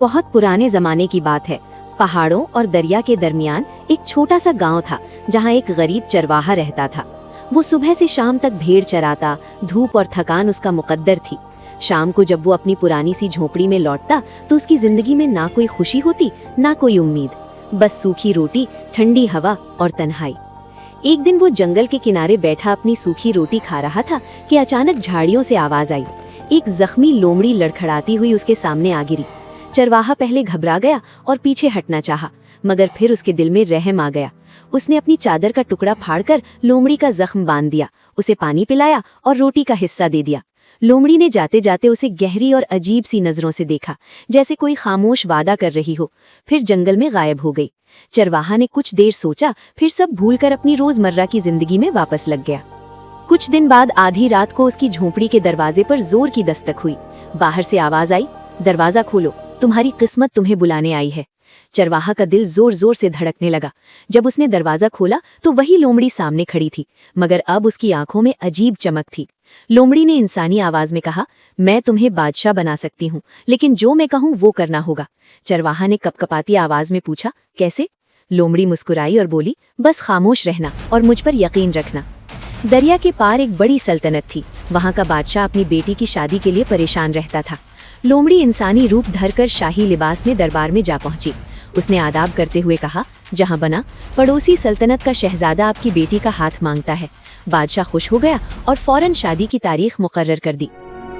बहुत पुराने जमाने की बात है। पहाड़ों और दरिया के दरमियान एक छोटा सा गांव था जहां एक गरीब चरवाहा रहता था। वो सुबह से शाम तक भेड़ चराता, धूप और थकान उसका मुकद्दर थी। शाम को जब वो अपनी पुरानी सी झोपड़ी में लौटता तो उसकी जिंदगी में ना कोई खुशी होती, ना कोई उम्मीद, बस सूखी रोटी, ठंडी हवा और तन्हाई। एक दिन वो जंगल के किनारे बैठा अपनी सूखी रोटी खा रहा था कि अचानक झाड़ियों से आवाज आई। एक जख्मी लोमड़ी लड़खड़ाती हुई उसके सामने आ गिरी। चरवाहा पहले घबरा गया और पीछे हटना चाहा, मगर फिर उसके दिल में रहम आ गया। उसने अपनी चादर का टुकड़ा फाड़कर लोमड़ी का जख्म बांध दिया, उसे पानी पिलाया और रोटी का हिस्सा दे दिया। लोमड़ी ने जाते जाते उसे गहरी और अजीब सी नजरों से देखा, जैसे कोई खामोश वादा कर रही हो, फिर जंगल में गायब हो गई। चरवाहा ने कुछ देर सोचा, फिर सब भूलकर अपनी रोजमर्रा की जिंदगी में वापस लग गया। कुछ दिन बाद आधी रात को उसकी झोंपड़ी के दरवाजे पर जोर की दस्तक हुई। बाहर से आवाज आई, दरवाजा खोलो, तुम्हारी किस्मत तुम्हें बुलाने आई है। चरवाहा का दिल जोर जोर से धड़कने लगा। जब उसने दरवाजा खोला तो वही लोमड़ी सामने खड़ी थी, मगर अब उसकी आंखों में अजीब चमक थी। लोमड़ी ने इंसानी आवाज में कहा, मैं तुम्हें बादशाह बना सकती हूँ, लेकिन जो मैं कहूँ वो करना होगा। चरवाहा ने कपकपाती आवाज में पूछा, कैसे? लोमड़ी मुस्कुराई और बोली, बस खामोश रहना और मुझ पर यकीन रखना। दरिया के पार एक बड़ी सल्तनत थी। वहाँ का बादशाह अपनी बेटी की शादी के लिए परेशान रहता था। लोमड़ी इंसानी रूप धरकर शाही लिबास में दरबार में जा पहुंची। उसने आदाब करते हुए कहा, जहां बना, पड़ोसी सल्तनत का शहजादा आपकी बेटी का हाथ मांगता है। बादशाह खुश हो गया और फौरन शादी की तारीख मुकर्रर कर दी।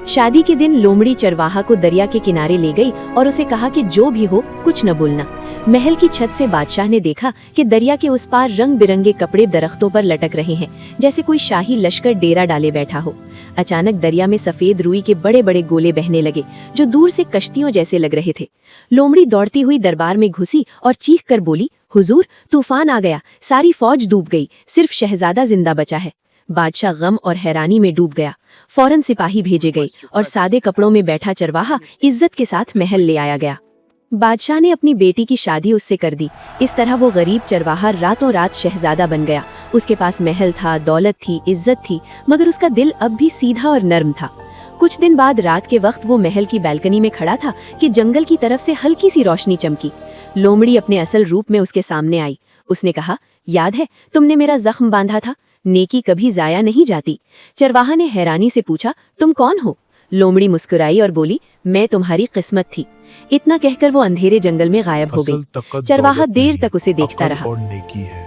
शादी के दिन लोमड़ी चरवाहा को दरिया के किनारे ले गई और उसे कहा कि जो भी हो कुछ न बोलना। महल की छत से बादशाह ने देखा कि दरिया के उस पार रंग बिरंगे कपड़े दरख्तों पर लटक रहे हैं, जैसे कोई शाही लश्कर डेरा डाले बैठा हो। अचानक दरिया में सफेद रुई के बड़े बड़े गोले बहने लगे, जो दूर से कश्तियों जैसे लग रहे थे। लोमड़ी दौड़ती हुई दरबार में घुसी और चीख कर बोली, हुजूर, तूफान आ गया, सारी फौज डूब गई, सिर्फ शहजादा जिंदा बचा है। बादशाह गम और हैरानी में डूब गया। फौरन सिपाही भेजे गए और सादे कपड़ों में बैठा चरवाहा इज्जत के साथ महल ले आया गया। बादशाह ने अपनी बेटी की शादी उससे कर दी। इस तरह वो गरीब चरवाहा रातों रात शहजादा बन गया। उसके पास महल था, दौलत थी, इज्जत थी, मगर उसका दिल अब भी सीधा और नर्म था। कुछ दिन बाद रात के वक्त वो महल की बालकनी में खड़ा था कि जंगल की तरफ से हल्की सी रोशनी चमकी। लोमड़ी अपने असल रूप में उसके सामने आई। उसने कहा, याद है तुमने मेरा जख्म बांधा था? नेकी कभी जाया नहीं जाती। चरवाहा ने हैरानी से पूछा, तुम कौन हो? लोमड़ी मुस्कुराई और बोली, मैं तुम्हारी किस्मत थी। इतना कहकर वो अंधेरे जंगल में गायब हो गई। चरवाहा देर तक उसे देखता रहा।